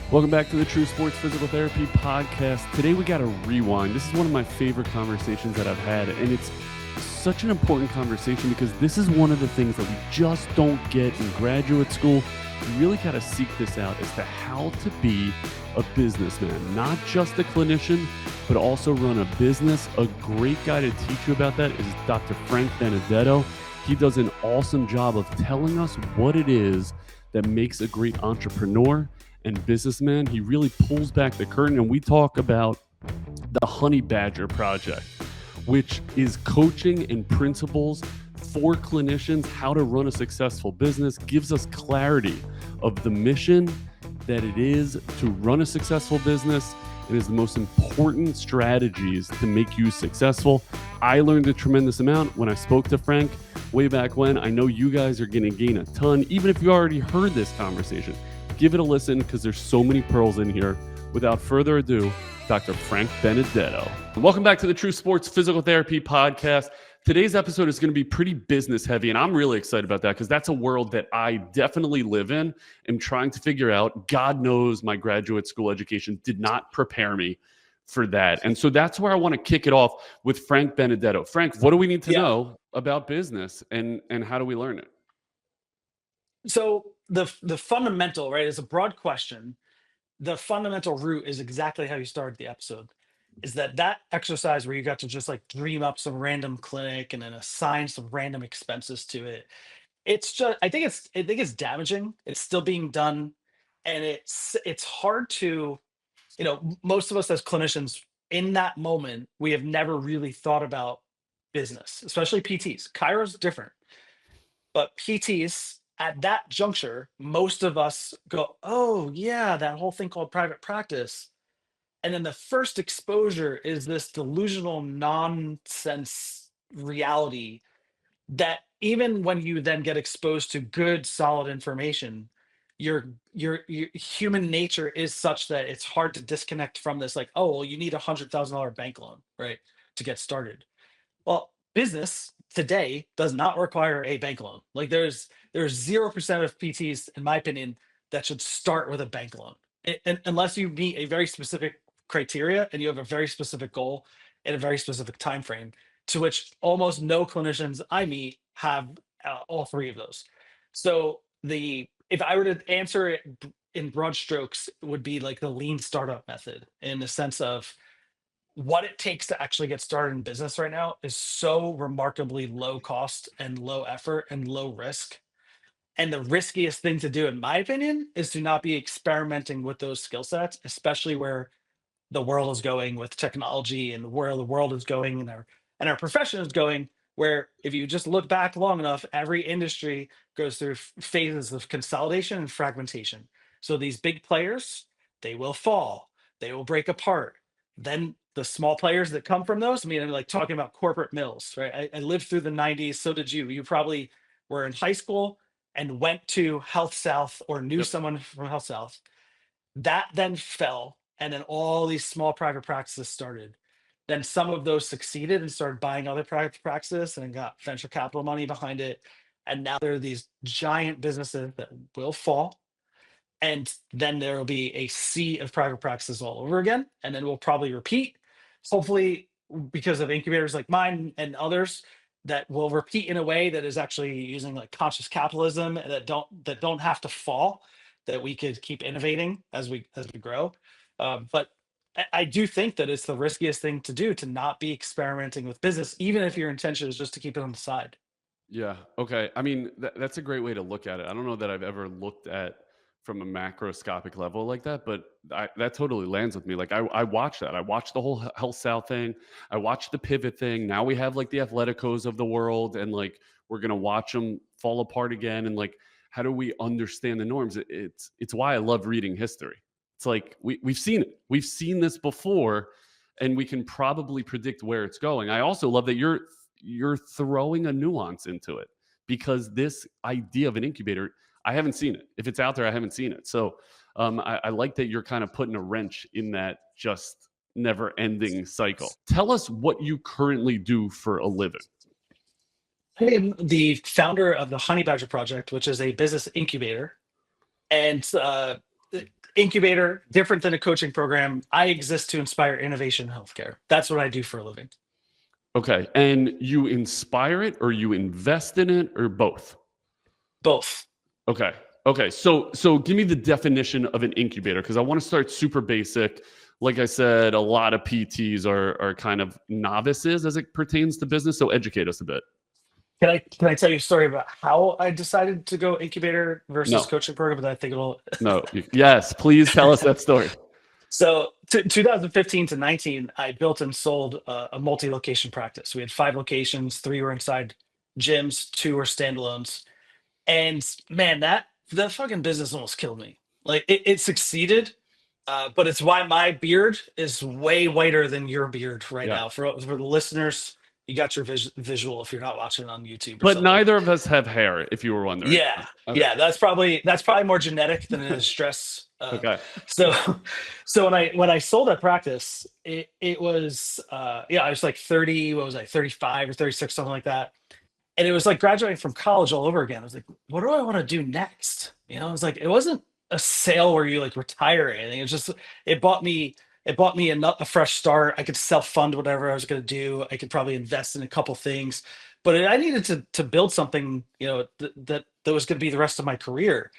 Welcome back to the True Sports Physical Therapy Podcast. Today we got a rewind. This is one of my favorite conversations that I've had, and it's such an important conversation because this is one of the things that we just don't get in graduate school. You really got to seek this out as to how to be a businessman, not just a clinician, but also run a business. A great guy to teach you about that is Dr. Frank Benedetto. He does an awesome job of telling us what it is that makes a great entrepreneur and businessman. He really pulls back the curtain, and we talk about the Honey Badger Project, which is coaching and principles for clinicians how to run a successful business, gives us clarity of the mission that it is to run a successful business. It is the most important strategies to make you successful. I learned a tremendous amount when I spoke to Frank way back when. I know you guys are going to gain a ton, even if you already heard this conversation. Give it a listen because there's so many pearls in here. Without further ado, Dr. Frank Benedetto. Welcome back to the True Sports Physical Therapy Podcast. Today's episode is going to be pretty business heavy, and I'm really excited about that because that's a world that I definitely live in and trying to figure out. God knows my graduate school education did not prepare me for that. And so that's where I want to kick it off with Frank Benedetto. Frank, what do we need to know about business and how do we learn it? So the fundamental, right, is a broad question. The fundamental root is exactly how you started the episode. Is that exercise where you got to just like dream up some random clinic and then assign some random expenses to it. It's just I think it's damaging. It's still being done, and it's hard to, most of us as clinicians in that moment, we have never really thought about business, especially PTs. Chiro's different. But PTs at that juncture, most of us go, oh, yeah, that whole thing called private practice. And then the first exposure is this delusional nonsense reality that even when you then get exposed to good, solid information, your human nature is such that it's hard to disconnect from this, like, oh, well, you need $100,000 bank loan, right, to get started. Well, business today does not require a bank loan. Like there's 0% of PTs, in my opinion, that should start with a bank loan. Unless you meet a very specific criteria and you have a very specific goal in a very specific time frame, to which almost no clinicians I meet have all three of those. So the if I were to answer it in broad strokes, it would be like the lean startup method, in the sense of what it takes to actually get started in business right now is so remarkably low cost and low effort and low risk. And the riskiest thing to do, in my opinion, is to not be experimenting with those skill sets, especially where the world is going with technology and where the world is going and our profession is going. Where if you just look back long enough, every industry goes through phases of consolidation and fragmentation. So these big players, they will fall, they will break apart. Then the small players that come from those, I mean, I'm like talking about corporate mills, right? I lived through the 90s, so did you. You probably were in high school and went to Health South or knew Yep. someone from Health South. That then fell, and then all these small private practices started. Then some of those succeeded and started buying other private practices and got venture capital money behind it. And now there are these giant businesses that will fall. And then there will be a sea of private practices all over again. And then we'll probably repeat, hopefully, because of incubators like mine and others, that will repeat in a way that is actually using like conscious capitalism, and that don't have to fall, that we could keep innovating as we grow. But I do think that it's the riskiest thing to do, to not be experimenting with business, even if your intention is just to keep it on the side. Yeah. Okay. I mean, that's a great way to look at it. I don't know that I've ever looked at from a macroscopic level like that, but that totally lands with me. Like I watched that. I watched the whole Health South thing. I watched the pivot thing. Now we have like the Athleticos of the world, and like we're gonna watch them fall apart again. And like, how do we understand the norms? It's why I love reading history. It's like we've seen it. We've seen this before, and we can probably predict where it's going. I also love that you're throwing a nuance into it because this idea of an incubator, I haven't seen it. If it's out there, I haven't seen it. So I like that you're kind of putting a wrench in that just never ending cycle. Tell us what you currently do for a living. I am the founder of the Honey Badger Project, which is a business incubator. And Incubator, different than a coaching program. I exist to inspire innovation in healthcare. That's what I do for a living. Okay. And you inspire it or you invest in it or both? Both. Okay. Okay. So give me the definition of an incubator because I want to start super basic. Like I said, a lot of PTs are kind of novices as it pertains to business. So educate us a bit. Can I tell you a story about how I decided to go incubator versus No, coaching program? But I think it'll. no. Yes, please tell us that story. So 2015 to 19, I built and sold a multi-location practice. We had 5 locations, 3 were inside gyms, 2 were standalones. And man, that fucking business almost killed me. Like it succeeded, but it's why my beard is way whiter than your beard right Yeah. now. For the listeners, you got your visual if you're not watching on YouTube or But something. neither of us have hair, if you were wondering. Yeah, Okay. yeah, that's probably more genetic than it is stress. Okay. So, so when I sold that practice, it was yeah, I was like 30, what was I, 35 or 36, something like that. And it was like graduating from college all over again. I was like, what do I want to do next? It was like it wasn't a sale where you like retire or anything. It's just it bought me a fresh start. I could self fund whatever I was going to do. I could probably invest in a couple things, but I needed to build something that was going to be the rest of my career.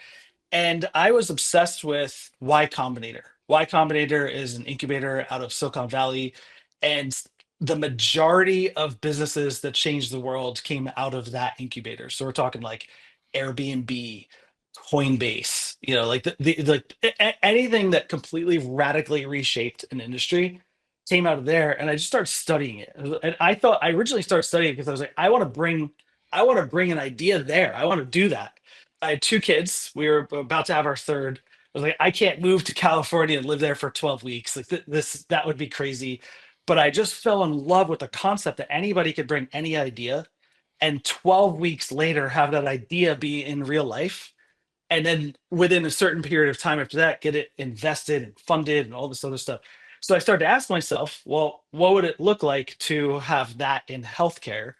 And I was obsessed with Y Combinator. Y Combinator is an incubator out of Silicon Valley. And the majority of businesses that changed the world came out of that incubator. So we're talking like Airbnb, Coinbase, like anything that completely radically reshaped an industry came out of there. And I just started studying it. And I originally started studying it because I was like, I want to bring an idea there. I want to do that. I had 2 kids. We were about to have our third. I was like, I can't move to California and live there for 12 weeks. Like that would be crazy. But I just fell in love with the concept that anybody could bring any idea and 12 weeks later have that idea be in real life. And then within a certain period of time after that, get it invested and funded and all this other stuff. So I started to ask myself, well, what would it look like to have that in healthcare?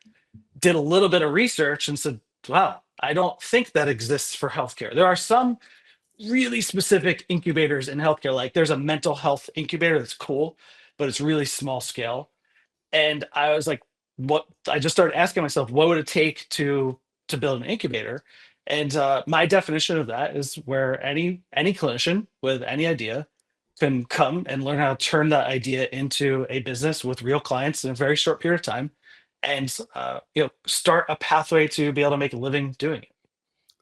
Did a little bit of research and said, wow, I don't think that exists for healthcare. There are some really specific incubators in healthcare. Like there's a mental health incubator that's cool, but it's really small scale. And I was like, what? I just started asking myself, what would it take to build an incubator? And my definition of that is where any clinician with any idea can come and learn how to turn that idea into a business with real clients in a very short period of time, and start a pathway to be able to make a living doing it.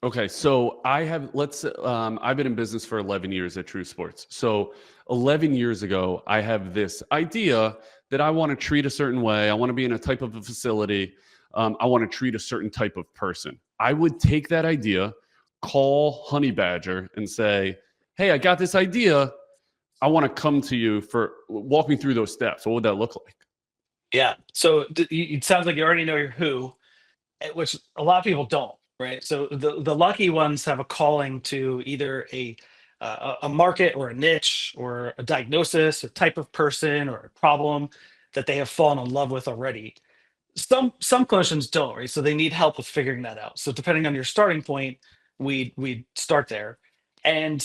Okay, so I've been in business for 11 years at True Sports. So 11 years ago, I have this idea that I want to treat a certain way. I want to be in a type of a facility. I want to treat a certain type of person. I would take that idea, call Honey Badger and say, hey, I got this idea. I want to come to you for walk me through those steps. What would that look like? Yeah. So it sounds like you already know your who, which a lot of people don't, right? So the lucky ones have a calling to either a market or a niche or a diagnosis, a type of person or a problem that they have fallen in love with already. Some clinicians don't, right? So they need help with figuring that out. So depending on your starting point, we start there. And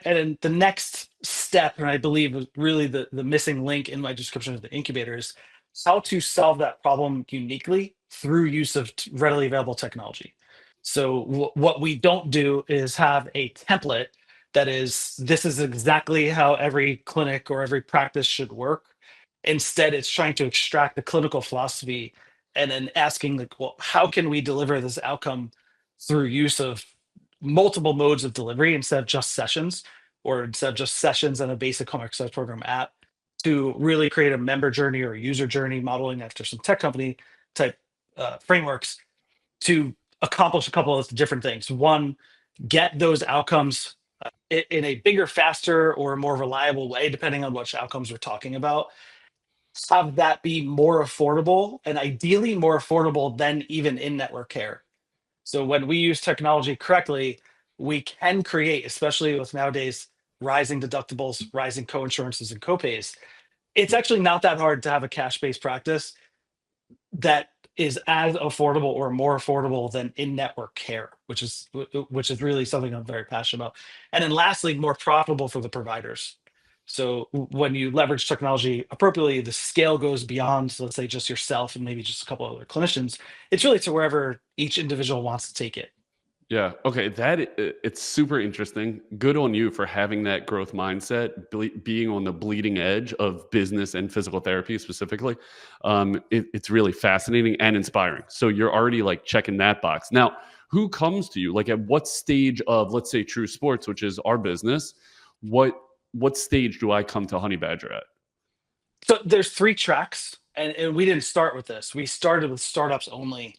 then the next step, and I believe was really the missing link in my description of the incubator, is how to solve that problem uniquely through use of readily available technology. So what we don't do is have a template that is this is exactly how every clinic or every practice should work. Instead, it's trying to extract the clinical philosophy and then asking like, well, how can we deliver this outcome through use of multiple modes of delivery instead of just sessions, or instead of just sessions and a basic home exercise program app, to really create a member journey or a user journey modeling after some tech company type frameworks to accomplish a couple of different things. One, get those outcomes in a bigger, faster, or more reliable way, depending on which outcomes we're talking about. Have that be more affordable, and ideally more affordable than even in network care. So when we use technology correctly, we can create, especially with nowadays rising deductibles, rising coinsurances and copays. It's actually not that hard to have a cash-based practice that is as affordable or more affordable than in-network care, which is really something I'm very passionate about. And then lastly, more profitable for the providers. So when you leverage technology appropriately, the scale goes beyond, let's say, just yourself and maybe just a couple other clinicians. It's really to wherever each individual wants to take it. Yeah. Okay. It's super interesting. Good on you for having that growth mindset, being on the bleeding edge of business and physical therapy specifically. It's really fascinating and inspiring. So you're already like checking that box. Now, who comes to you? Like at what stage of, let's say, True Sports, which is our business, what what stage do I come to Honey Badger at? So there's three tracks, and we didn't start with this. We started with startups only.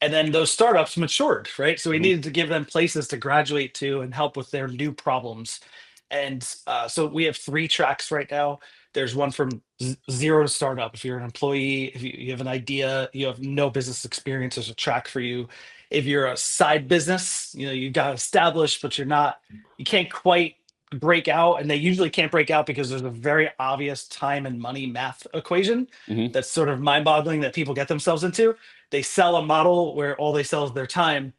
And then those startups matured, right? So we Mhm. needed to give them places to graduate to and help with their new problems. And so we have three tracks right now. There's one from zero to startup. If you're an employee, if you have an idea, you have no business experience, there's a track for you. If you're a side business, you got established, but you can't quite break out. And they usually can't break out because there's a very obvious time and money math equation Mhm. that's sort of mind boggling that people get themselves into. They sell a model where all they sell is their time,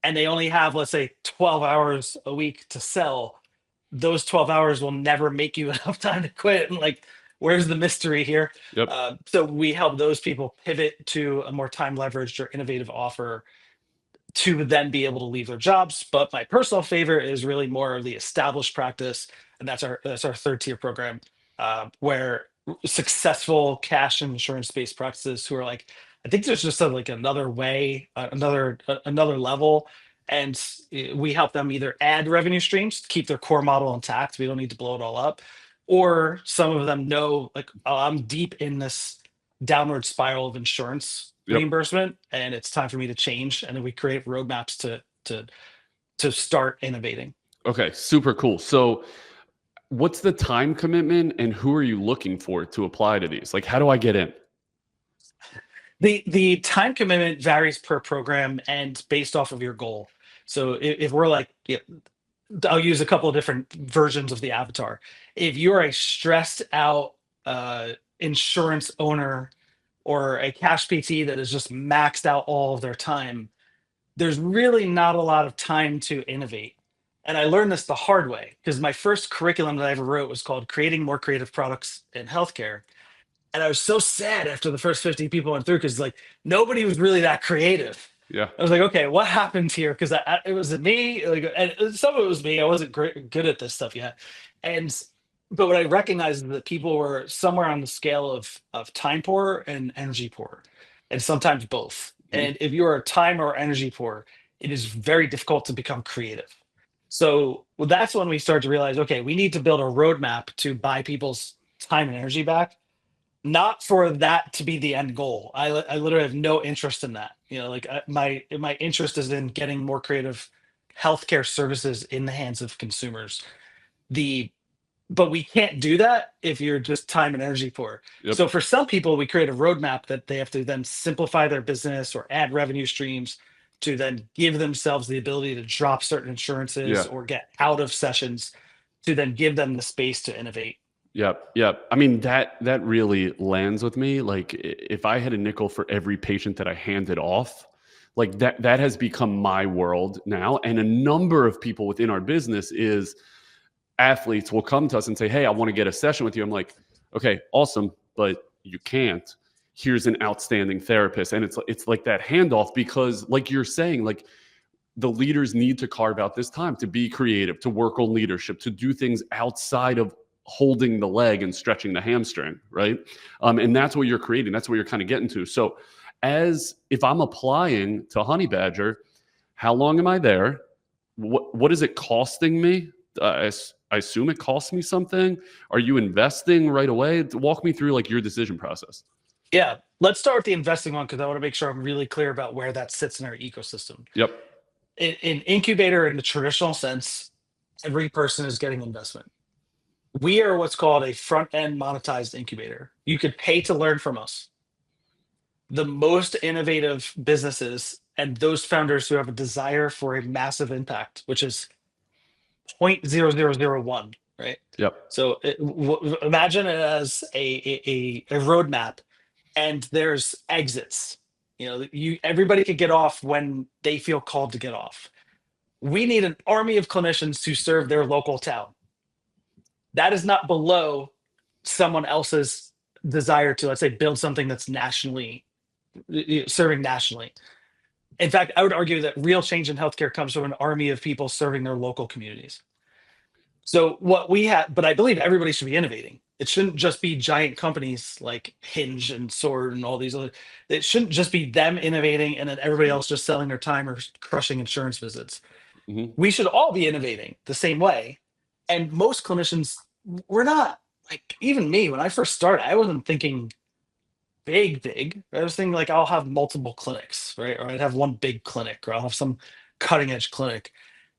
and they only have, let's say, 12 hours a week to sell. Those 12 hours will never make you enough time to quit. And like, where's the mystery here? Yep. So we help those people pivot to a more time leveraged or innovative offer to then be able to leave their jobs. But my personal favorite is really more of the established practice, and that's our third tier program, where successful cash and insurance based practices who are like, I think there's just like another way, another level, and we help them either add revenue streams to keep their core model intact. We don't need to blow it all up, or some of them know like, oh, I'm deep in this downward spiral of insurance Yep. reimbursement and it's time for me to change, and then we create roadmaps to start innovating. Okay. Super cool. So what's the time commitment and who are you looking for to apply to these? Like, how do I get in? The time commitment varies per program and based off of your goal. So if we're like, I'll use a couple of different versions of the avatar. If you're a stressed out insurance owner or a cash PT that has just maxed out all of their time, there's really not a lot of time to innovate. And I learned this the hard way because my first curriculum that I ever wrote was called Creating More Creative Products in Healthcare. And I was so sad after the first 50 people went through because like nobody was really that creative. Yeah. I was like, okay, what happened here? Because it was me, like, and some of it was me. I wasn't good at this stuff yet, and but what I recognized is that people were somewhere on the scale of time poor and energy poor, and sometimes both. Mhm. And if you are time or energy poor, it is very difficult to become creative. So well, that's when we start to realize, okay, we need to build a roadmap to buy people's time and energy back, not for that to be the end goal. I literally have no interest in that. Like my interest is in getting more creative healthcare services in the hands of consumers. The But we can't do that if you're just time and energy poor. Yep. So for some people, we create a roadmap that they have to then simplify their business or add revenue streams to then give themselves the ability to drop certain insurances Yeah. or get out of sessions to then give them the space to innovate. Yep, yep. I mean, that really lands with me. Like if I had a nickel for every patient that I handed off, like that has become my world now. And a number of people within our business is athletes will come to us and say, "Hey, I want to get a session with you." I'm like, "Okay, awesome, but you can't. Here's an outstanding therapist." And it's like that handoff because like you're saying, like the leaders need to carve out this time to be creative, to work on leadership, to do things outside of holding the leg and stretching the hamstring, right? And that's what you're creating. That's what you're kind of getting to. So, as if I'm applying to Honey Badger, how long am I there? What is it costing me? I assume it costs me something. Are you investing right away? Walk me through like your decision process. Yeah, let's start with the investing one because I want to make sure I'm really clear about where that sits in our ecosystem. Yep. In incubator, in the traditional sense, every person is getting investment. We are what's called a front end monetized incubator. You could pay to learn from us. The most innovative businesses and those founders who have a desire for a massive impact, which is 0.0001, right? Yep. So imagine it as a roadmap, and there's exits. Everybody could get off when they feel called to get off. We need an army of clinicians to serve their local town. That is not below someone else's desire to, let's say, build something that's nationally serving nationally. In fact, I would argue that real change in healthcare comes from an army of people serving their local communities. So what we have, but I believe everybody should be innovating. It shouldn't just be giant companies like Hinge and Sword and all these other. It shouldn't just be them innovating and then everybody else just selling their time or crushing insurance visits. Hmm. We should all be innovating the same way. And most clinicians, we're not. Like even me, when I first started, I wasn't thinking big. I was thinking like I'll have multiple clinics, right? Or I'd have one big clinic, or I'll have some cutting edge clinic.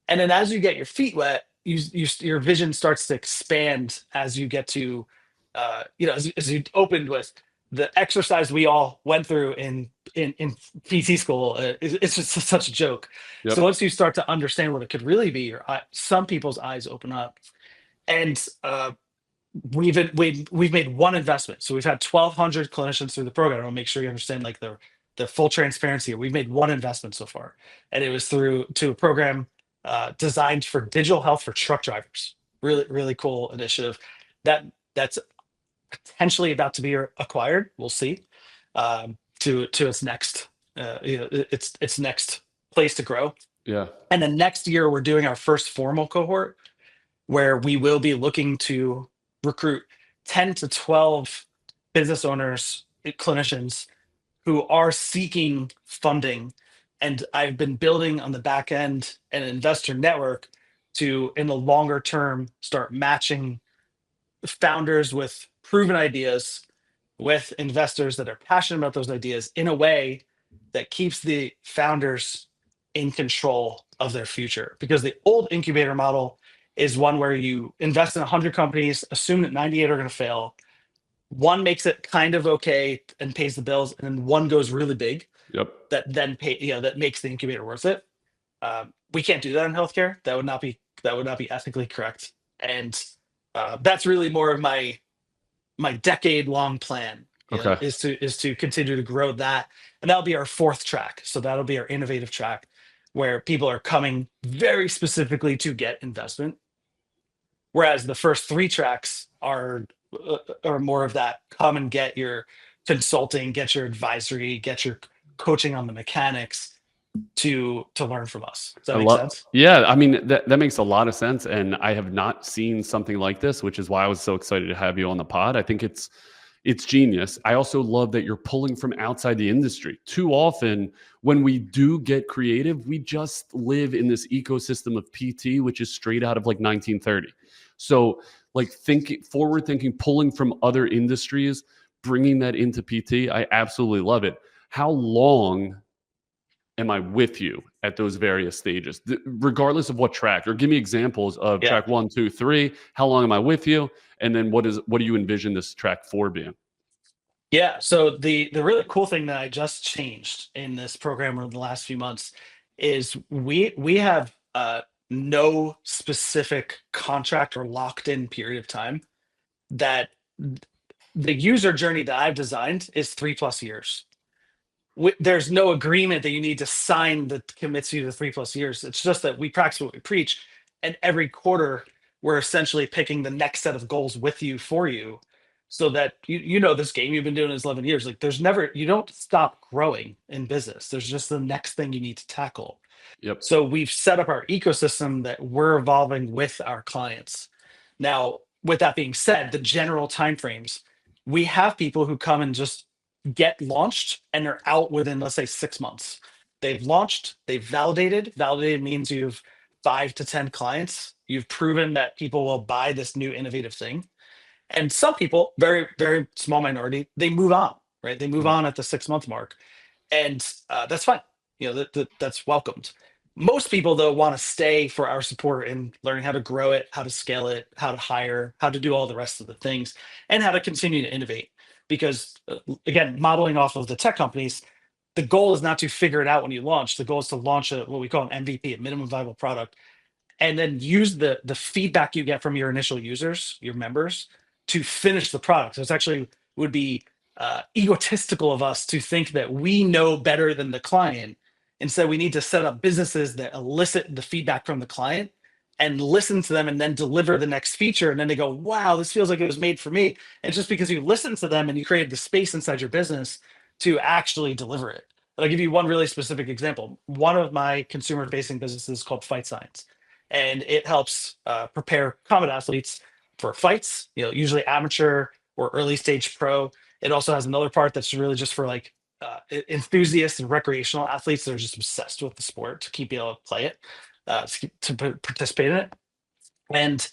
And then as you get your feet wet, your vision starts to expand as you get to, as you opened with the exercise we all went through in PT school. It's just such a joke. So Yep. once you start to understand what it could really be, some people's eyes open up. And we've made one investment. So we've had 1,200 clinicians through the program. I'll make sure you understand like the full transparency. We've made one investment so far, and it was through to a program designed for digital health for truck drivers. Really, really cool initiative. That's potentially about to be acquired. We'll see. To its next, its next place to grow. Yeah. And then next year we're doing our first formal cohort where we will be looking to recruit 10 to 12 business owners, clinicians who are seeking funding. And I've been building on the back end an investor network to, in the longer term, start matching founders with proven ideas with investors that are passionate about those ideas in a way that keeps the founders in control of their future. Because the old incubator model is one where you invest in 100 companies, assume that 98 are going to fail. One makes it kind of okay and pays the bills, and then one goes really big Yep. that makes the incubator worth it. We can't do that in healthcare. That would not be ethically correct. And that's really more of my decade long plan, Okay. is to continue to grow that. And that'll be our fourth track. So that'll be our innovative track where people are coming very specifically to get investment. Whereas the first three tracks are more of that come and get your consulting, get your advisory, get your coaching on the mechanics to learn from us. Does that I make love, sense? yeah, I mean, that makes a lot of sense. And I have not seen something like this, which is why I was so excited to have you on the pod. I think it's genius. I also love that you're pulling from outside the industry. Too often when we do get creative, we just live in this ecosystem of PT, which is straight out of like 1930. So like forward thinking, pulling from other industries, bringing that into PT, I absolutely love it. How long am I with you at those various stages, regardless of what track? Or give me examples of Yeah. track 1, 2, 3. How long am I with you? And then what do you envision this track 4 being? Yeah. So the really cool thing that I just changed in this program over the last few months is we have no specific contract or locked in period of time. That the user journey that I've designed is 3+ years. There's no agreement that you need to sign that commits you to 3+ years. It's just that we practice what we preach, and every quarter we're essentially picking the next set of goals with you for you, so that this game you've been doing is 11 years. Like you don't stop growing in business. There's just the next thing you need to tackle. Yep. So we've set up our ecosystem that we're evolving with our clients. Now, with that being said, the general timeframes, we have people who come and just get launched and they're out within, let's say, 6 months. They've launched, they've validated. Validated means you've 5 to 10 clients. You've proven that people will buy this new innovative thing. And some people, very, very small minority, they move on, right? They move Mhm. on at the 6 month mark. And that's fine. That's welcomed. Most people, though, want to stay for our support in learning how to grow it, how to scale it, how to hire, how to do all the rest of the things, and how to continue to innovate. Because again, modeling off of the tech companies, the goal is not to figure it out when you launch. The goal is to launch what we call an MVP, a minimum viable product, and then use the feedback you get from your initial users, your members, to finish the product. So it's actually would be egotistical of us to think that we know better than the client. Instead, we need to set up businesses that elicit the feedback from the client and listen to them and then deliver the next feature. And then they go, wow, this feels like it was made for me. And just because you listen to them and you created the space inside your business to actually deliver it. But I'll give you one really specific example. One of my consumer facing businesses is called Fight Science, and it helps prepare combat athletes for fights, usually amateur or early stage pro. It also has another part that's really just for like enthusiasts and recreational athletes that are just obsessed with the sport to keep able to play it, participate in it. And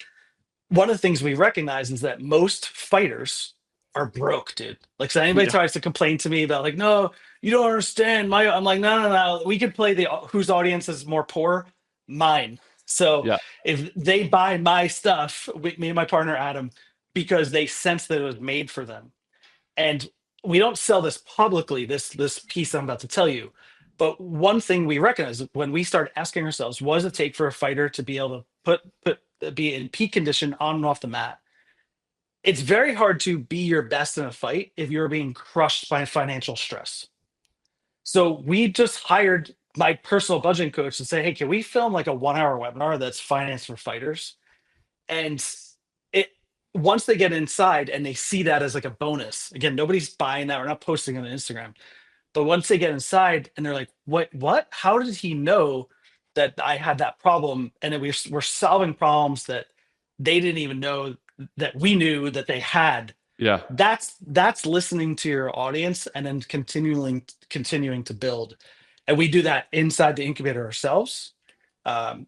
one of the things we recognize is that most fighters are broke, dude. Like, so anybody Yeah. tries to complain to me about like, no, you don't understand my, I'm like, no, no, no. We could play the whose audience is more poor, mine. So Yeah. if they buy my stuff, me and my partner Adam, because they sense that it was made for them, and we don't sell this publicly, this piece I'm about to tell you, but one thing we recognize when we start asking ourselves, what does it take for a fighter to be able to be in peak condition on and off the mat? It's very hard to be your best in a fight if you're being crushed by financial stress. So we just hired my personal budgeting coach to say, hey, can we film like a 1 hour webinar that's finance for fighters? And it once they get inside and they see that as like a bonus, again, nobody's buying that. We're not posting on Instagram. But once they get inside and they're like, what? How did he know that I had that problem? And then we're solving problems that they didn't even know that we knew that they had. Yeah. That's listening to your audience and then continuing to build. And we do that inside the incubator ourselves.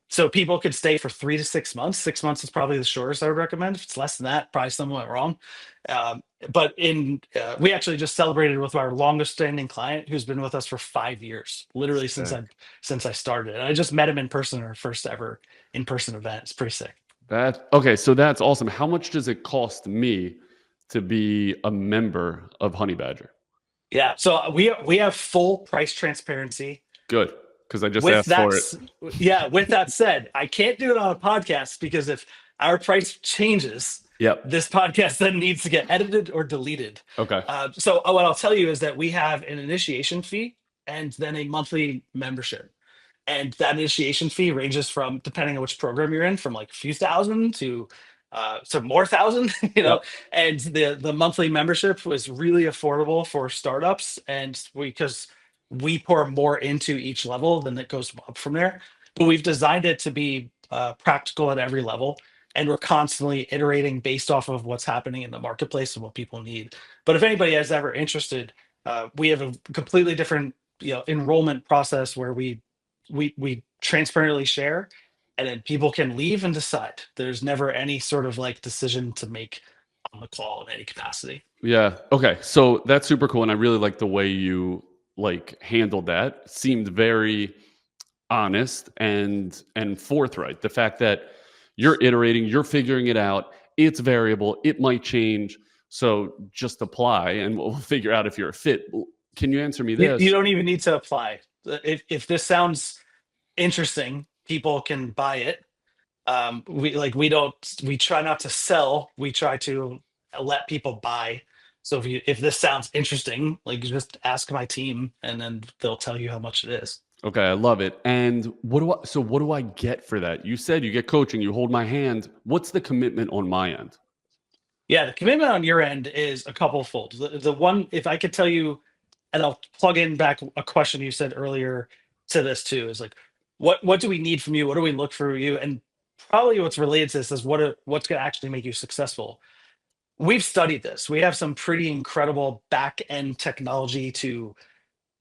So people could stay for 3 to 6 months. 6 months is probably the shortest I would recommend. If it's less than that, probably something went wrong. But we actually just celebrated with our longest standing client who's been with us for 5 years, literally since Sick. I started. And I just met him in person at our first ever in-person event. It's pretty sick. Okay, so that's awesome. How much does it cost me to be a member of Honey Badger? Yeah. So we have full price transparency. Good, because I just With asked that, for it. yeah, with that said, I can't do it on a podcast because if our price changes, Yep. this podcast then needs to get edited or deleted. Okay. So what I'll tell you is that we have an initiation fee and then a monthly membership. And that initiation fee ranges from, depending on which program you're in, from like a few thousand to some more thousand, Yep. And the monthly membership was really affordable for startups, and because we pour more into each level than it goes up from there. But we've designed it to be practical at every level, and we're constantly iterating based off of what's happening in the marketplace and what people need. But if anybody is ever interested, we have a completely different enrollment process where we transparently share, and then people can leave and decide. There's never any sort of like decision to make on the call in any capacity. Yeah. Okay. So that's super cool, and I really like the way you like handled that. Seemed very honest and forthright. The fact that you're iterating, you're figuring it out. It's variable. It might change. So just apply, and we'll figure out if you're a fit. Can you answer me You this? don't even need to apply. If this sounds interesting, people can buy it. We try not to sell. We try to let people buy. So if this sounds interesting, like just ask my team and then they'll tell you how much it is. Okay, I love it. And what do I get for that? You said you get coaching, you hold my hand. What's the commitment on my end? Yeah, the commitment on your end is a couple fold. The one, if I could tell you, and I'll plug in back a question you said earlier to this too, is like, what do we need from you? What do we look for you? And probably what's related to this is what's going to actually make you successful. We've studied this. We have some pretty incredible back end technology to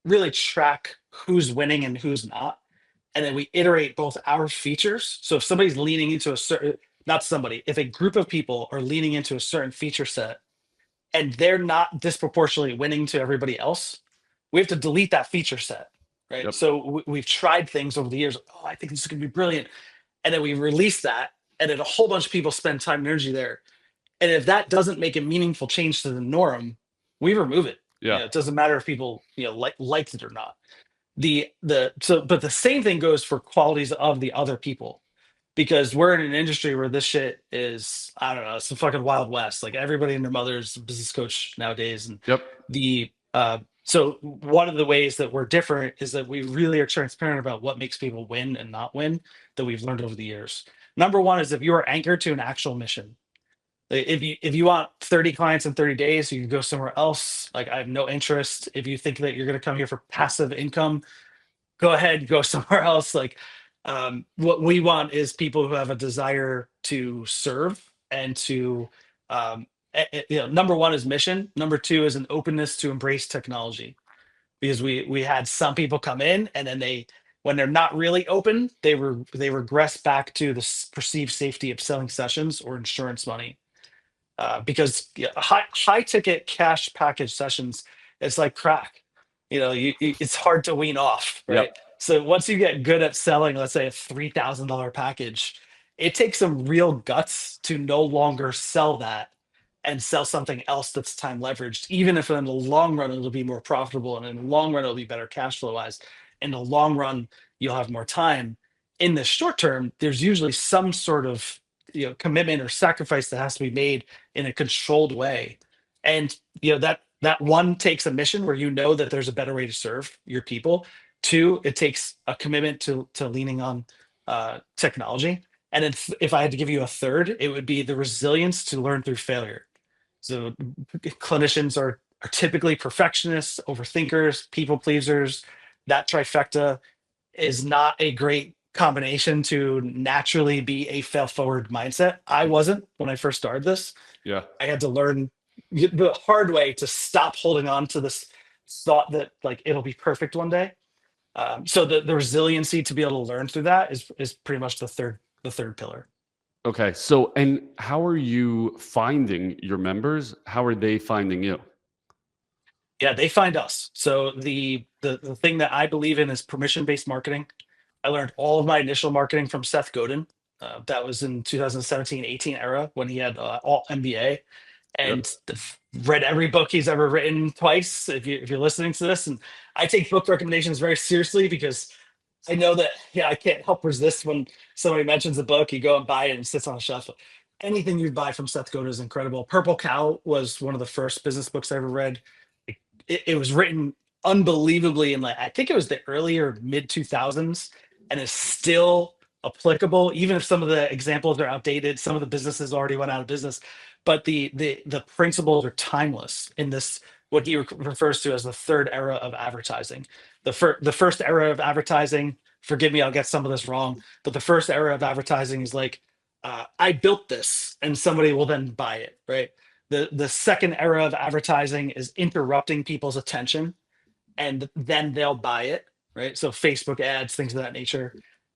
really track who's winning and who's not. And then we iterate both our features. So if somebody's leaning into a certain, not somebody, if a group of people are leaning into a certain feature set and they're not disproportionately winning to everybody else, we have to delete that feature set, right? Yep. So we've tried things over the years. Oh, I think this is going to be brilliant. And then we release that, and then a whole bunch of people spend time and energy there. And if that doesn't make a meaningful change to the norm, we remove it. Yeah. It doesn't matter if people liked it or not. But the same thing goes for qualities of the other people. because we're in an industry where this shit is, I don't know, it's the fucking Wild West. Like everybody and their mother's a business coach nowadays. And Yep. the so one of the ways that we're different is that we really are transparent about what makes people win and not win, that we've learned over the years. Number one is if you are anchored to an actual mission. Like, if you want 30 clients in 30 days, you can go somewhere else. Like I have no interest. If you think that you're going to come here for passive income, go ahead, go somewhere else. Like what we want is people who have a desire to serve and to number one is mission. Number two is an openness to embrace technology, because we had some people come in and then when they're not really open, they regress back to the perceived safety of selling sessions or insurance money. Because high ticket cash package sessions, it's like crack. It's hard to wean off, right? Yep. So once you get good at selling, let's say a $3,000 package, it takes some real guts to no longer sell that and sell something else that's time leveraged, even if in the long run it'll be more profitable and in the long run it'll be better cash flow wise. In the long run, you'll have more time. In the short term, there's usually some sort of commitment or sacrifice that has to be made in a controlled way. And that one takes a mission where that there's a better way to serve your people. Two, it takes a commitment to leaning on technology. And then if I had to give you a third, it would be the resilience to learn through failure. So clinicians are typically perfectionists, overthinkers, people pleasers. That trifecta is not a great combination to naturally be a fail forward mindset. I wasn't when I first started this. Yeah. I had to learn the hard way to stop holding on to this thought that like it'll be perfect one day. So the resiliency to be able to learn through that is pretty much the third pillar. Okay. So, and how are you finding your members? How are they finding you? Yeah, they find us. So the thing that I believe in is permission based marketing. I learned all of my initial marketing from Seth Godin. That was in 2017-18 era when he had all MBA, Yep. and read every book he's ever written twice. If you're listening to this, and I take book recommendations very seriously because I know that I can't help resist when somebody mentions a book, you go and buy it and it sits on a shelf. Anything you buy from Seth Godin is incredible. Purple Cow was one of the first business books I ever read. It was written unbelievably in like I think it was the early or mid 2000s, and is still applicable even if some of the examples are outdated. Some of the businesses already went out of business, but the principles are timeless in this, what he refers to as the third era of advertising. The first era of advertising, forgive me, I'll get some of this wrong, but the first era of advertising is like I built this and somebody will then buy it, right? The second era of advertising is interrupting people's attention and then they'll buy it, right? So Facebook ads, things of that nature.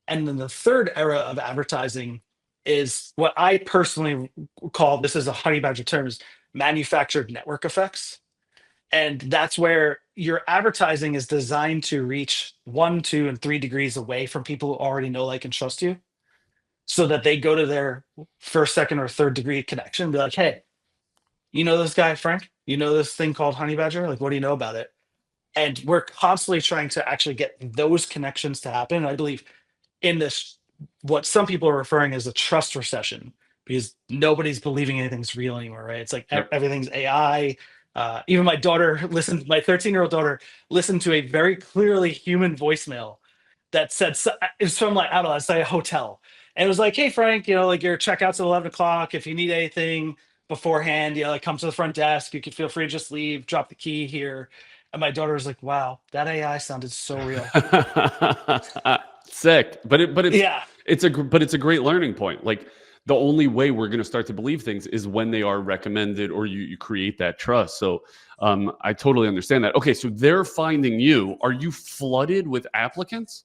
And then the third era of advertising is what I personally call, this is a honey badger term, is manufactured network effects. And that's where your advertising is designed to reach 1, 2, and 3 degrees away from people who already know, like, and trust you, so that they go to their first, second, or third degree connection and be like, hey, you know this guy, Frank? You know this thing called honey badger? Like, what do you know about it? And we're constantly trying to actually get those connections to happen. And I believe in this, what some people are referring as a trust recession, because nobody's believing anything's real anymore, right? It's like Yep. everything's AI. Even my daughter listened, my 13-year-old daughter listened to a very clearly human voicemail that said, it's from like, I don't know, let's say a hotel. And it was like, hey, Frank, like your checkout's at 11 o'clock. If you need anything beforehand, like come to the front desk. You can feel free to just leave, drop the key here. And my daughter was like, wow, that AI sounded so real. Sick. Yeah. It's a great learning point. Like the only way we're going to start to believe things is when they are recommended or you create that trust. So I totally understand that. Okay. So they're finding you. Are you flooded with applicants?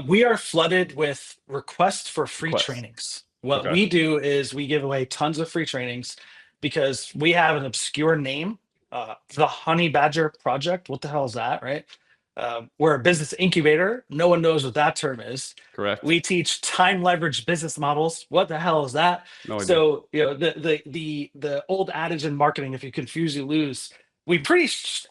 We are flooded with requests for free Requests. trainings. What Okay. we do is we give away tons of free trainings because we have an obscure name, the Honey Badger Project. What the hell is that, right? We're a business incubator. No one knows what that term is. Correct. We teach time leverage business models. What the hell is that? No idea. So the old adage in marketing, if you confuse, you lose. We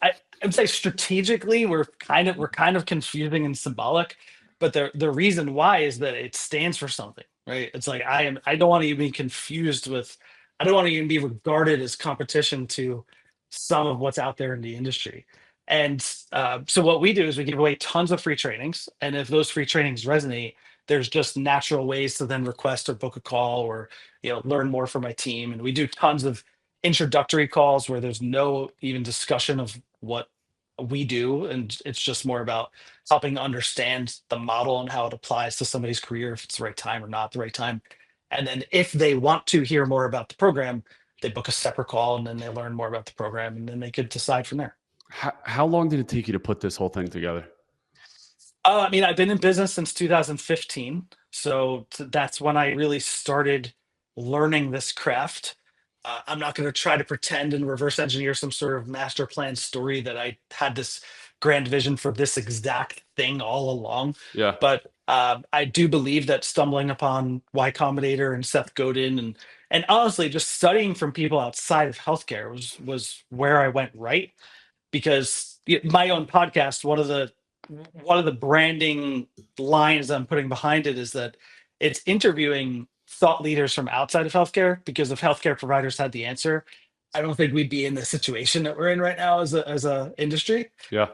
I would say strategically we're kind of confusing and symbolic, But the reason why is that it stands for something, right? It's like I don't want to even be confused with, I don't want to even be regarded as competition to some of what's out there in the industry. And so what we do is we give away tons of free trainings, and if those free trainings resonate, there's just natural ways to then request or book a call, or learn more from my team. And we do tons of introductory calls where there's no even discussion of what we do, and it's just more about helping understand the model and how it applies to somebody's career, if it's the right time or not the right time. And then if they want to hear more about the program, they book a separate call, and then they learn more about the program, and then they could decide from there. How long did it take you to put this whole thing together? I mean, I've been in business since 2015, so that's when I really started learning this craft. I'm not going to try to pretend and reverse engineer some sort of master plan story that I had this grand vision for this exact thing all along. Yeah. But I do believe that stumbling upon Y Combinator and Seth Godin, and honestly just studying from people outside of healthcare was where I went right. Because my own podcast, one of the branding lines I'm putting behind it is that it's interviewing thought leaders from outside of healthcare, because if healthcare providers had the answer, I don't think we'd be in the situation that we're in right now as a industry. Yeah.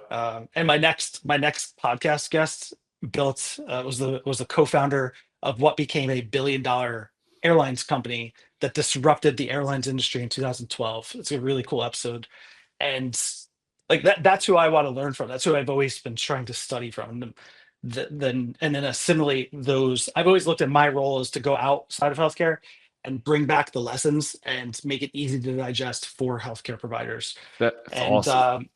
And my next podcast guest built was the co-founder of what became a billion-dollar airlines company that disrupted the airlines industry in 2012. It's a really cool episode. And like that's who I want to learn from. That's who I've always been trying to study from. And then assimilate those. I've always looked at my role as to go outside of healthcare and bring back the lessons and make it easy to digest for healthcare providers. That's And awesome.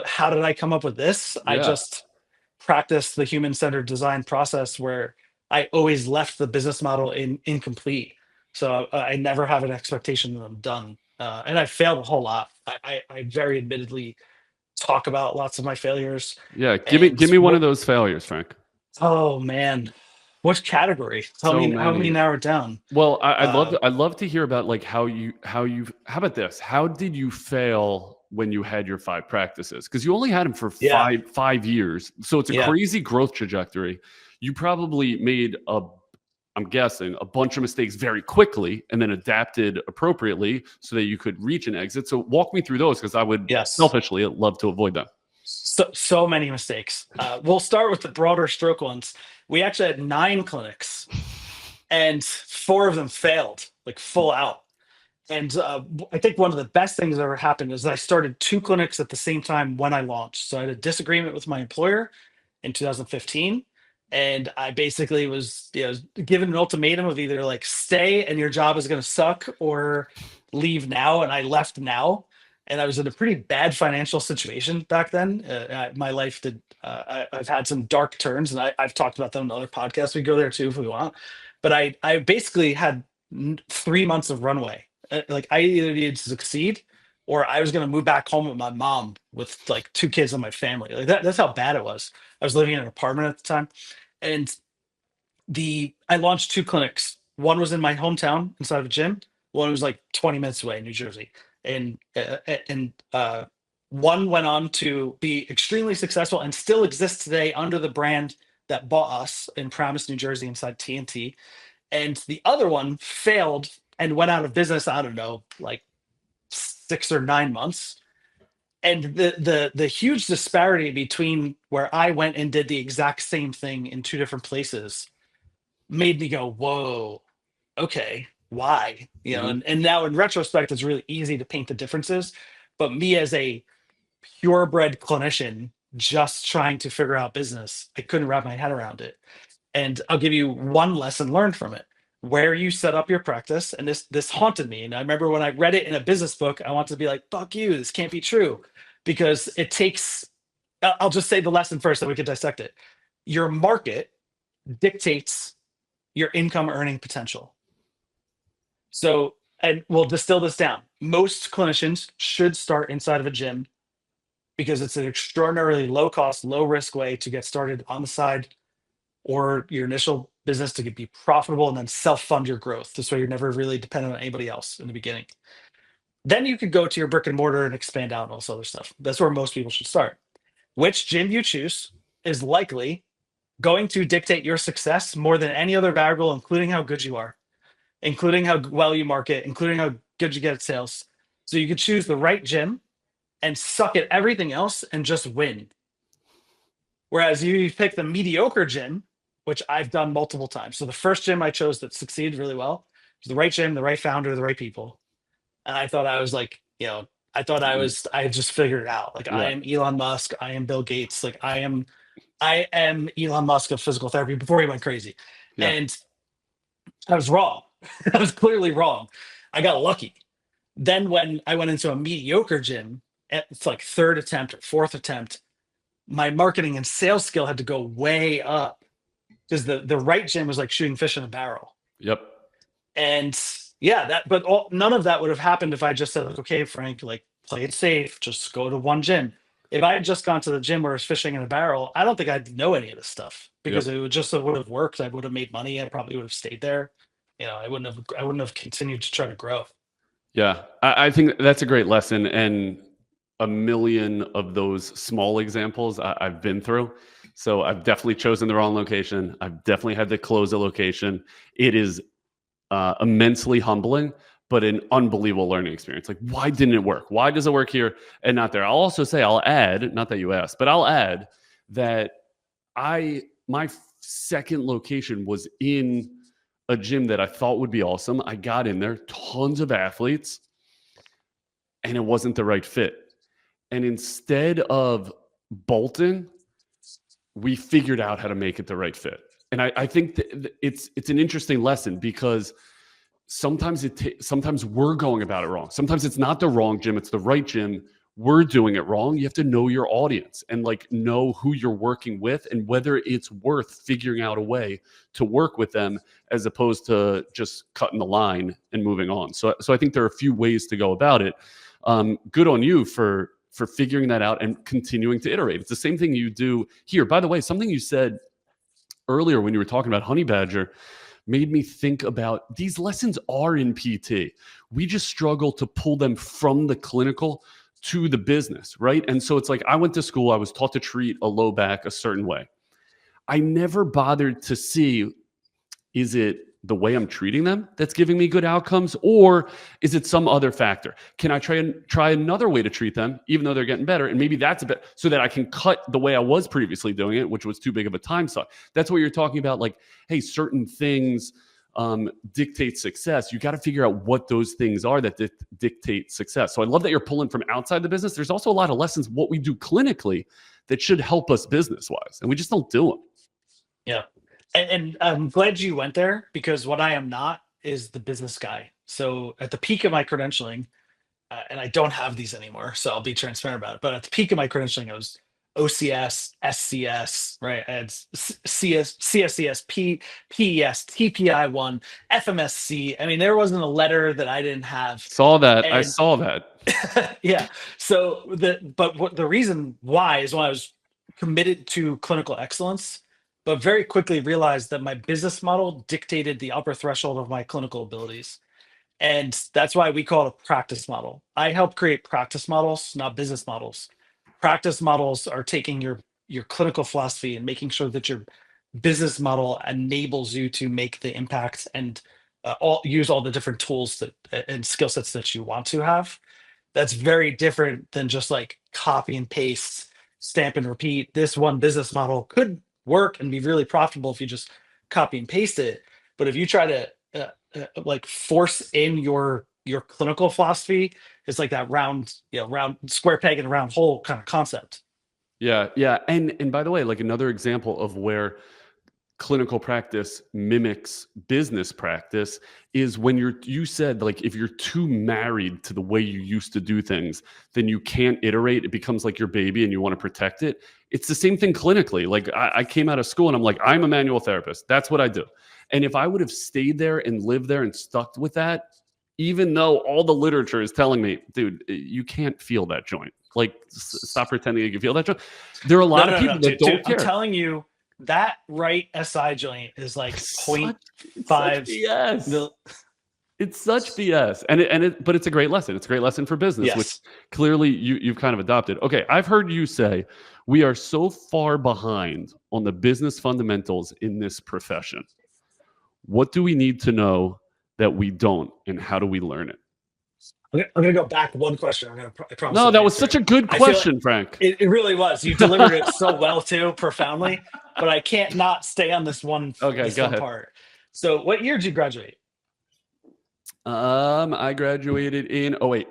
how did I come up with this? I Yeah. just practiced the human-centered design process, where I always left the business model incomplete. So I never have an expectation that I'm done. And I failed a whole lot. I very admittedly talk about lots of my failures. Yeah. And Give me one of those failures, Frank. oh man, what category? Tell So me, help me many. narrow it down. Well, Uh, I'd love to hear about like how about this? How did you fail when you had your 5 practices? Because you only had them for yeah, five years. So it's a yeah. crazy growth trajectory. You probably made I'm guessing, a bunch of mistakes very quickly and then adapted appropriately so that you could reach an exit. So walk me through those, because I would Yes. selfishly love to avoid them. So many mistakes. We'll start with the broader stroke ones. We actually had 9 clinics, and 4 of them failed, like full out. And I think one of the best things that ever happened is that I started 2 clinics at the same time when I launched. So I had a disagreement with my employer in 2015. And I basically was, given an ultimatum of either like stay and your job is going to suck, or leave now. And I left now. And I was in a pretty bad financial situation back then. My life I've had some dark turns, and I've talked about them in other podcasts. We go there too if we want. But I basically had 3 months of runway. Like I either needed to succeed, or I was going to move back home with my mom with like 2 kids in my family. Like that's how bad it was. I was living in an apartment at the time. And I launched 2 clinics. One was in my hometown inside of a gym. One was like 20 minutes away in New Jersey. And one went on to be extremely successful and still exists today under the brand that bought us in Promise, New Jersey, inside TNT. And the other one failed and went out of business, I don't know, like 6 or 9 months. And the huge disparity between where I went and did the exact same thing in 2 different places made me go, whoa, okay, why? Hmm. And now in retrospect, it's really easy to paint the differences. But me as a purebred clinician just trying to figure out business, I couldn't wrap my head around it. And I'll give you one lesson learned from it. Where you set up your practice, and this haunted me. And I remember when I read it in a business book, I wanted to be like, fuck you, this can't be true. Because it takes, I'll just say the lesson first so we can dissect it. Your market dictates your income earning potential. So, and we'll distill this down. Most clinicians should start inside of a gym, because it's an extraordinarily low cost, low risk way to get started on the side, or your initial business to be profitable, and then self fund your growth. This way, you're never really dependent on anybody else in the beginning. Then you could go to your brick and mortar and expand out and all this other stuff. That's where most people should start. Which gym you choose is likely going to dictate your success more than any other variable, including how good you are, including how well you market, including how good you get at sales. So you could choose the right gym and suck at everything else and just win. Whereas you pick the mediocre gym, which I've done multiple times. So the first gym I chose that succeeded really well was the right gym, the right founder, the right people. And I thought I was like, I thought I had just figured it out. Like I Yeah. am Elon Musk, I am Bill Gates, like I am Elon Musk of physical therapy before he went crazy. Yeah. And I was wrong. I was clearly wrong. I got lucky. Then when I went into a mediocre gym, it's like third attempt or fourth attempt, my marketing and sales skill had to go way up because the right gym was like shooting fish in a barrel. Yep. And yeah, none of that would have happened if I just said, like, okay, Frank, like play it safe, just go to one gym. If I had just gone to the gym where I was fishing in a barrel, I don't think I'd know any of this stuff because Yep. it would have worked. I would have made money. I probably would have stayed there. I wouldn't have continued to try to grow. Yeah. I think that's a great lesson. And a million of those small examples I've been through. So I've definitely chosen the wrong location. I've definitely had to close a location. It is immensely humbling, but an unbelievable learning experience. Like, why didn't it work? Why does it work here and not there? I'll add, not that you asked, but I'll add that my second location was in a gym that I thought would be awesome. I got in there, tons of athletes, and it wasn't the right fit. And instead of bolting, we figured out how to make it the right fit. And I think that it's an interesting lesson because sometimes sometimes we're going about it wrong. Sometimes it's not the wrong gym, it's the right gym. We're doing it wrong. You have to know your audience and like know who you're working with and whether it's worth figuring out a way to work with them as opposed to just cutting the line and moving on. So I think there are a few ways to go about it. Good on you for figuring that out and continuing to iterate. It's the same thing you do here. By the way, something you said earlier when you were talking about Honey Badger made me think about these lessons are in PT. We just struggle to pull them from the clinical to the business, right? And so it's like I went to school, I was taught to treat a low back a certain way. I never bothered to see, is it the way I'm treating them that's giving me good outcomes, or is it some other factor? Can I try another way to treat them, even though they're getting better? And maybe that's a bit so that I can cut the way I was previously doing it, which was too big of a time suck. That's what you're talking about. Like, hey, certain things dictate success. You got to figure out what those things are that dictate success. So I love that you're pulling from outside the business. There's also a lot of lessons, what we do clinically that should help us business-wise, and we just don't do them. Yeah. And I'm glad you went there because what I am not is the business guy. So at the peak of my credentialing, and I don't have these anymore, so I'll be transparent about it. But at the peak of my credentialing, I was OCS, SCS, right? I had CS, CSCS, PES, TPI1, FMSC. I mean, there wasn't a letter that I didn't have. I saw that. Yeah. So the reason why is when I was committed to clinical excellence, but very quickly realized that my business model dictated the upper threshold of my clinical abilities. And that's why we call it a practice model. I help create practice models, not business models. Practice models are taking your clinical philosophy and making sure that your business model enables you to make the impact and use all the different tools and skill sets that you want to have. That's very different than just like copy and paste, stamp and repeat. This one business model could work and be really profitable if you just copy and paste it. But if you try to like force in your clinical philosophy, it's like that round square peg in a round hole kind of concept. Yeah. And by the way, like another example of where clinical practice mimics business practice is when you said like if you're too married to the way you used to do things, then you can't iterate. It becomes like your baby and you want to protect it. It's the same thing clinically. Like I came out of school and I'm like, I'm a manual therapist. That's what I do. And if I would have stayed there and lived there and stuck with that, even though all the literature is telling me, dude, you can't feel that joint. Like stop pretending you can feel that joint. There are a lot of people that don't care. I'm telling you, that right SI joint is like Such 0.5. yes. It's such BS, but it's a great lesson. It's a great lesson for business, which Yes. clearly you've kind of adopted. Okay, I've heard you say we are so far behind on the business fundamentals in this profession. What do we need to know that we don't, and how do we learn it? I'm gonna go back one question. I promise No, to that was answer such it. a good I feel like question, Frank. it really was. You delivered it so well too, profoundly. But I can't not stay on Okay, this go one ahead. part. So, what year did you graduate? I graduated in '08.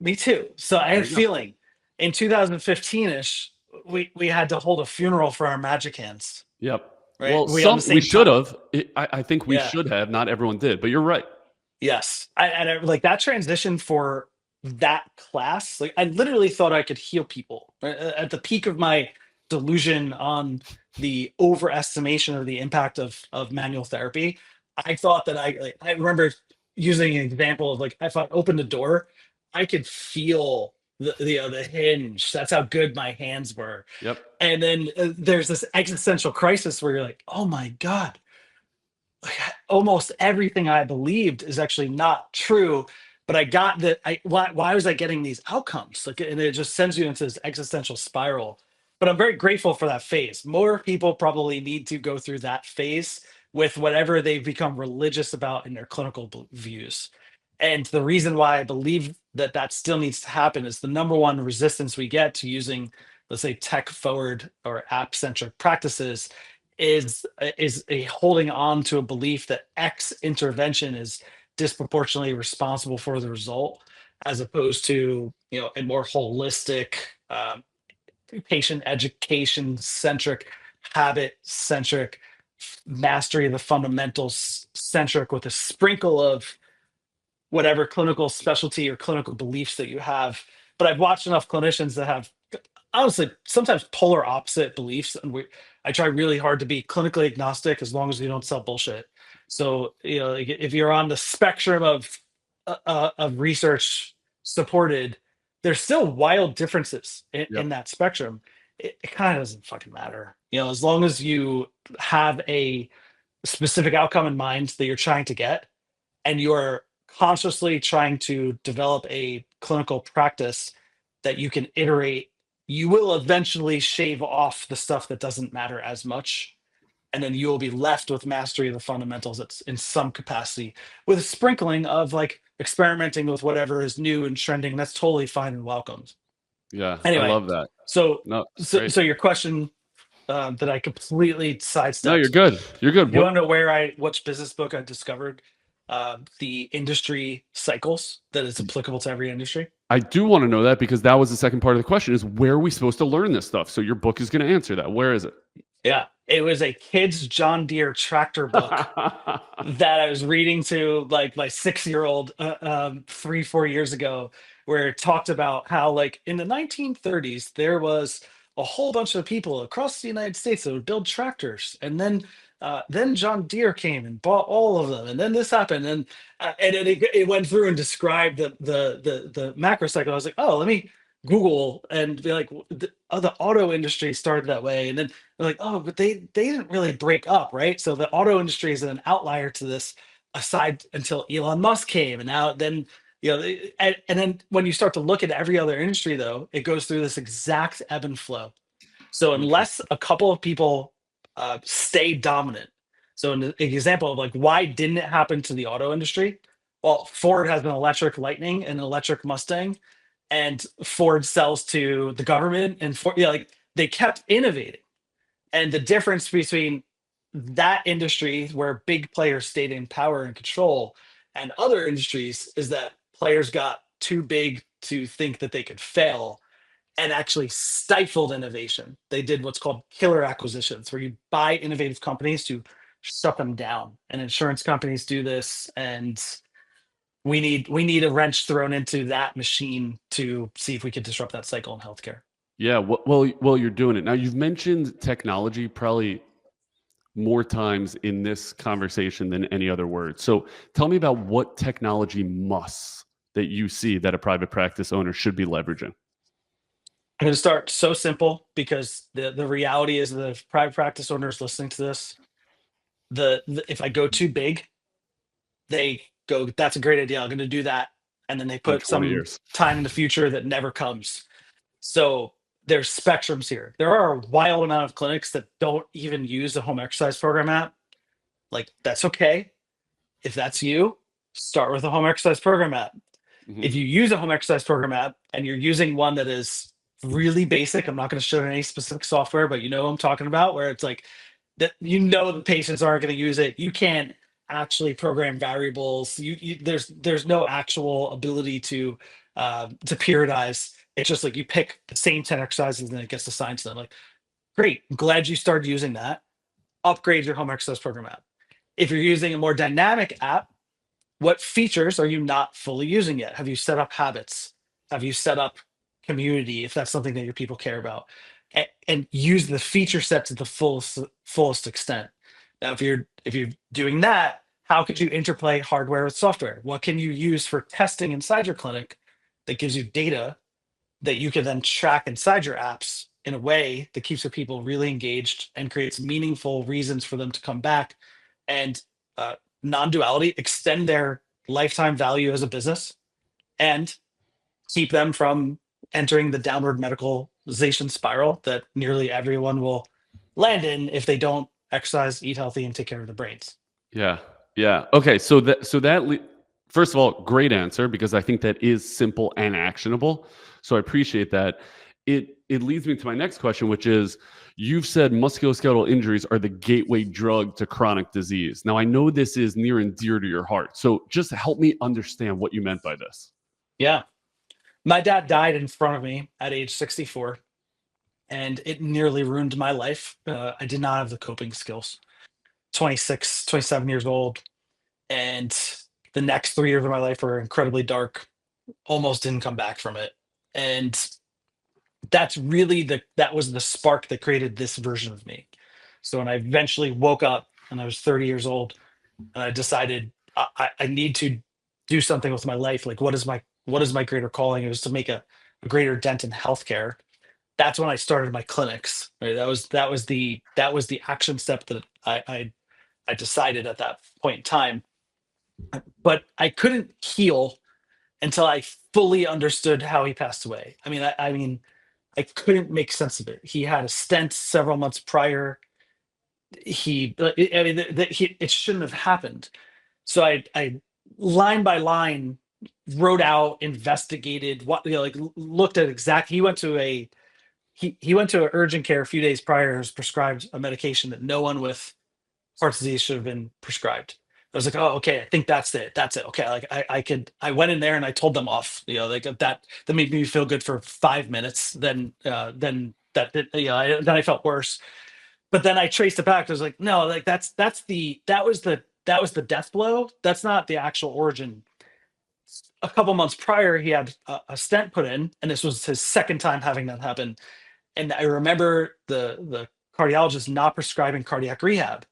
Me too. So I had There a you go. feeling in 2015-ish, we had to hold a funeral for our magic hands. Yep. Right? Well, We on the we same should time. have. I think we Yeah. should have. Not everyone did, but you're right. Yes. Like that transition for that class. Like I literally thought I could heal people. At the peak of my delusion on the overestimation of the impact of manual therapy, I thought that I remember using an example of like if I opened the door, I could feel the hinge. That's how good my hands were. Yep. And then there's this existential crisis where you're like, oh my God, like, almost everything I believed is actually not true. But I got that. Why was I getting these outcomes? Like, and it just sends you into this existential spiral. But I'm very grateful for that phase. More people probably need to go through that phase with whatever they've become religious about in their clinical views. And the reason why I believe that that still needs to happen is the number one resistance we get to using, let's say, tech forward or app centric practices is a holding on to a belief that X intervention is disproportionately responsible for the result, as opposed to a more holistic, patient education centric, habit centric, mastery of the fundamentals centric, with a sprinkle of whatever clinical specialty or clinical beliefs that you have. But I've watched enough clinicians that have honestly sometimes polar opposite beliefs, and I try really hard to be clinically agnostic as long as we don't sell bullshit. So like, if you're on the spectrum of research supported, there's still wild differences in Yep. that spectrum. It kind of doesn't fucking matter, as long as you have a specific outcome in mind that you're trying to get, and you're consciously trying to develop a clinical practice that you can iterate. You will eventually shave off the stuff that doesn't matter as much, and then you will be left with mastery of the fundamentals that's in some capacity, with a sprinkling of like experimenting with whatever is new and trending. That's totally fine and welcomed. Yeah, I Anyway, love that. so No, so, great. so your question, that I completely No, you're sidestepped. good. You're good. You What want to know which business book I discovered the industry cycles that is applicable to every industry? I do want to know that because that was the second part of the question is where are we supposed to learn this stuff? So your book is going to answer that. Where is it? Yeah, it was a kid's John Deere tractor book that I was reading to like my 6-year-old 3-4 years ago, where it talked about how like in the 1930s there was a whole bunch of people across the United States that would build tractors, and then John Deere came and bought all of them, and then this happened, and it went through and described the macro cycle. I was like, oh, let me Google and be like, the auto industry started that way, and then they're like, oh, but they didn't really break up, right? So the auto industry is an outlier to this, aside until Elon Musk came, and now then and then when you start to look at every other industry, though, it goes through this exact ebb and flow. So unless Interesting. a couple of people stay dominant, so an example of like why didn't it happen to the auto industry? Well, Ford has an electric Lightning and an electric Mustang, and Ford sells to the government, and Ford, like they kept innovating. And the difference between that industry where big players stayed in power and control and other industries is that players got too big to think that they could fail and actually stifled innovation. They did what's called killer acquisitions, where you buy innovative companies to shut them down. And insurance companies do this, and we need a wrench thrown into that machine to see if we could disrupt that cycle in healthcare. Yeah, well, you're doing it. Now you've mentioned technology probably more times in this conversation than any other word. So tell me about what technology musts that you see that a private practice owner should be leveraging. I'm going to start so simple because the reality is the private practice owners listening to this, if I go too big, they go, that's a great idea, I'm going to do that. And then they In put 20 some years. time in the future that never comes. So there's spectrums here. There are a wild amount of clinics that don't even use a home exercise program app. Like, that's okay. If that's you, start with a home exercise program app. Hmm. If you use a home exercise program app and you're using one that is really basic, I'm not going to show any specific software, but you know what I'm talking about, where it's like that, you know, the patients aren't going to use it. You can't actually program variables. There's no actual ability to periodize. It's just like you pick the same 10 exercises and it gets assigned to them. Like, great, I'm glad you started using that. Upgrade your home exercise program app. If you're using a more dynamic app, what features are you not fully using yet? Have you set up habits? Have you set up community if that's something that your people care about? And use the feature set to the fullest extent. Now, if you're doing that, how could you interplay hardware with software? What can you use for testing inside your clinic that gives you data that you can then track inside your apps in a way that keeps your people really engaged and creates meaningful reasons for them to come back and non-duality, extend their lifetime value as a business, and keep them from entering the downward medicalization spiral that nearly everyone will land in if they don't exercise, eat healthy, and take care of their brains. Yeah. Yeah. Okay. First of all, great answer, because I think that is simple and actionable. So I appreciate that. It leads me to my next question, which is, you've said musculoskeletal injuries are the gateway drug to chronic disease. Now, I know this is near and dear to your heart. So just help me understand what you meant by this. Yeah. My dad died in front of me at age 64, and it nearly ruined my life. I did not have the coping skills. 26, 27 years old, and the next 3 years of my life were incredibly dark. Almost didn't come back from it. And that was the spark that created this version of me. So when I eventually woke up and I was 30 years old and I decided I need to do something with my life, like what is my greater calling? It was to make a greater dent in healthcare. That's when I started my clinics. Right? That was the action step that I decided at that point in time. But I couldn't heal until I fully understood how he passed away. I mean, I couldn't make sense of it. He had a stent several months prior. I mean, it shouldn't have happened. So I line by line wrote out, investigated, like looked at exact. He went to an urgent care a few days prior. Was prescribed a medication that no one with heart disease should have been prescribed. I was like, oh, okay, I think that's it. That's it. Okay, like I went in there and I told them off. Like that made me feel good for 5 minutes. Then then I felt worse. But then I traced it back. I was like, no, like that was the death blow. That's not the actual origin. A couple months prior, he had a stent put in, and this was his second time having that happen. And I remember the cardiologist not prescribing cardiac rehab.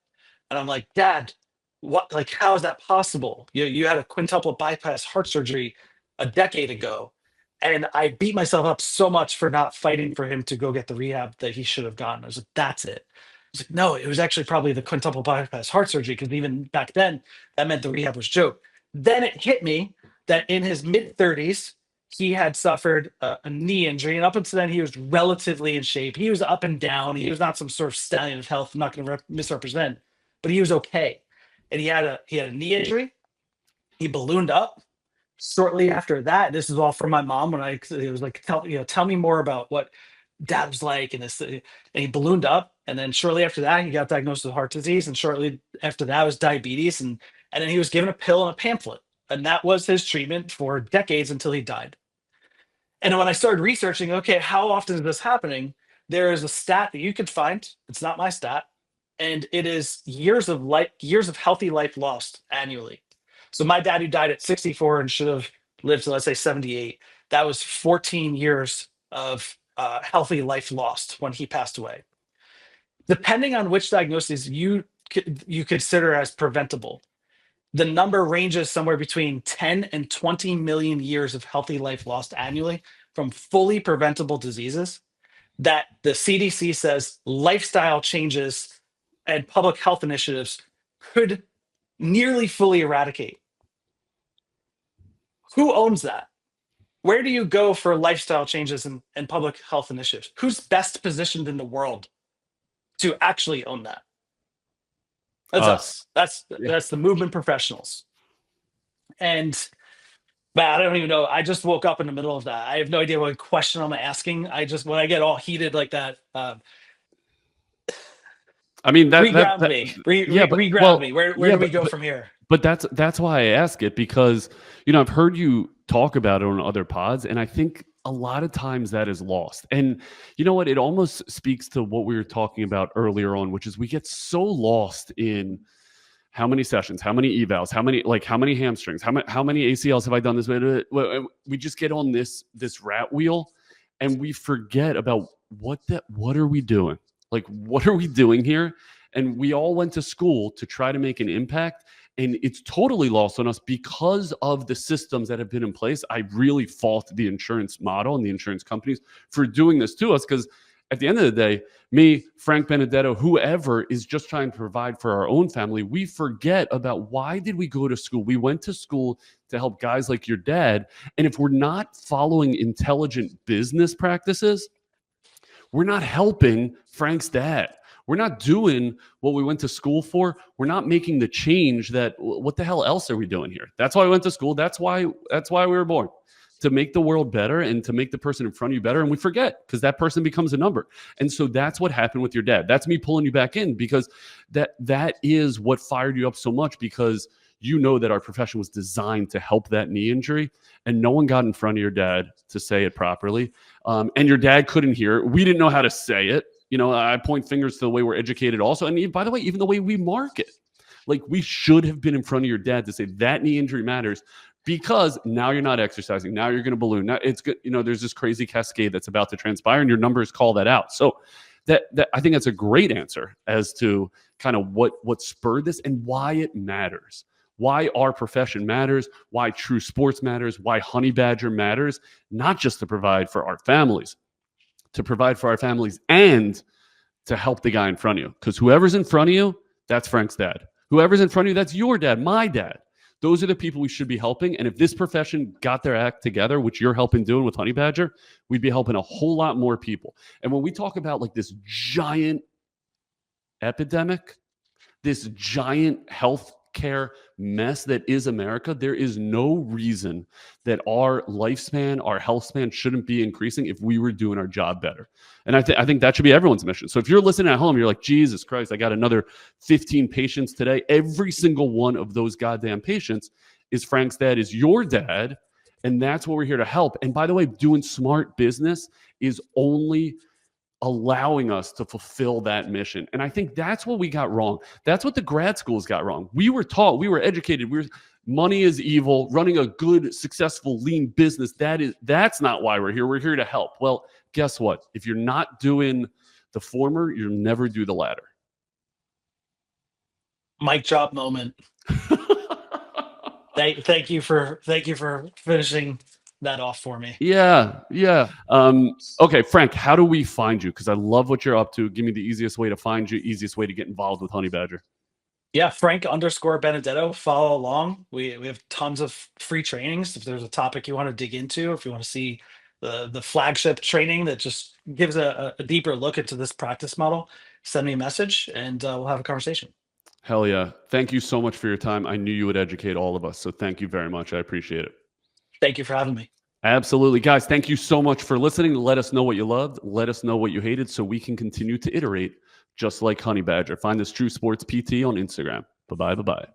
And I'm like, Dad, what? Like, how is that possible? You had a quintuple bypass heart surgery a decade ago, and I beat myself up so much for not fighting for him to go get the rehab that he should have gotten. I was like, that's it. I was like, no, it was actually probably the quintuple bypass heart surgery, because even back then that meant the rehab was a joke. Then it hit me that in his mid 30s he had suffered a knee injury, and up until then he was relatively in shape. He was up and down. He was not some sort of stallion of health. I'm not going to misrepresent, but he was okay. And he had a knee injury. He ballooned up. Shortly after that, this is all from my mom, when it was like, tell me more about what Dad was like, and he ballooned up. And then shortly after that, he got diagnosed with heart disease, and shortly after that was diabetes, and then he was given a pill and a pamphlet, and that was his treatment for decades until he died. And when I started researching, okay, how often is this happening? There is a stat that you could find. It's not my stat, and it is years of healthy life lost annually. So my dad, who died at 64 and should have lived to, let's say, 78, that was 14 years of healthy life lost when he passed away. Depending on which diagnosis you consider as preventable, the number ranges somewhere between 10 and 20 million years of healthy life lost annually from fully preventable diseases that the CDC says lifestyle changes and public health initiatives could nearly fully eradicate. Who owns that? Where do you go for lifestyle changes and public health initiatives? Who's best positioned in the world to actually own that? That's Us. us. That's Yeah. that's the movement professionals. And man, I don't even know. I just woke up in the middle of that. I have no idea what question I'm asking. I just when I get all heated like that, I mean reground me. yeah, but Reground well, me. Where yeah, do we go from here? but that's why I ask it, because I've heard you talk about it on other pods, and I think a lot of times that is lost. And you know what? It almost speaks to what we were talking about earlier on, which is we get so lost in how many sessions, how many evals, how many hamstrings, how many ACLs have I done this with? We just get on this rat wheel, and we forget about what are we doing? Like, what are we doing here? And we all went to school to try to make an impact, and it's totally lost on us because of the systems that have been in place. I really fault the insurance model and the insurance companies for doing this to us, because at the end of the day, me, Frank Benedetto, whoever is just trying to provide for our own family, we forget about why did we go to school? We went to school to help guys like your dad. And if we're not following intelligent business practices, we're not helping Frank's dad. We're not doing what we went to school for. We're not making the change that, what the hell else are we doing here? That's why we went to school. That's why we were born, to make the world better and to make the person in front of you better. And we forget, because that person becomes a number. And so that's what happened with your dad. That's me pulling you back in, because that is what fired you up so much, because you know that our profession was designed to help that knee injury, and no one got in front of your dad to say it properly. And your dad couldn't hear it. We didn't know how to say it. I point fingers to the way we're educated also. And by the way, even the way we market, like, we should have been in front of your dad to say that knee injury matters, because now you're not exercising. Now you're going to balloon. Now it's good. There's this crazy cascade that's about to transpire, and your numbers call that out. So that I think that's a great answer as to kind of what spurred this and why it matters. Why our profession matters, why true sports matters, why Honey Badger matters, not just to provide for our families, and to help the guy in front of you. Because whoever's in front of you, that's Frank's dad. Whoever's in front of you, that's your dad, my dad. Those are the people we should be helping. And if this profession got their act together, which you're helping doing with Honey Badger, we'd be helping a whole lot more people. And when we talk about like this giant epidemic, this giant healthcare mess that is America, there is no reason that our lifespan, our health span shouldn't be increasing if we were doing our job better. And I think that should be everyone's mission. So if you're listening at home, you're like, Jesus Christ, I got another 15 patients today. Every single one of those goddamn patients is Frank's dad, is your dad. And that's what we're here to help. And by the way, doing smart business is only allowing us to fulfill that mission. And I think that's what we got wrong. That's what the grad schools got wrong. We were taught, we were educated, money is evil, running a good, successful, lean business, that's not why we're here. We're here to help. Well, guess what? If you're not doing the former, you'll never do the latter. Mic drop moment. Thank you for finishing that off for me. Yeah. Okay, Frank, how do we find you? Because I love what you're up to. Give me the easiest way to find you, easiest way to get involved with Honey Badger. Yeah, Frank_Benedetto. Follow along. We have tons of free trainings. If there's a topic you want to dig into, if you want to see the flagship training that just gives a deeper look into this practice model, send me a message and we'll have a conversation. Hell yeah. Thank you so much for your time. I knew you would educate all of us. So thank you very much. I appreciate it. Thank you for having me. Absolutely. Guys, thank you so much for listening. Let us know what you loved. Let us know what you hated so we can continue to iterate just like Honey Badger. Find this True Sports PT on Instagram. Bye-bye.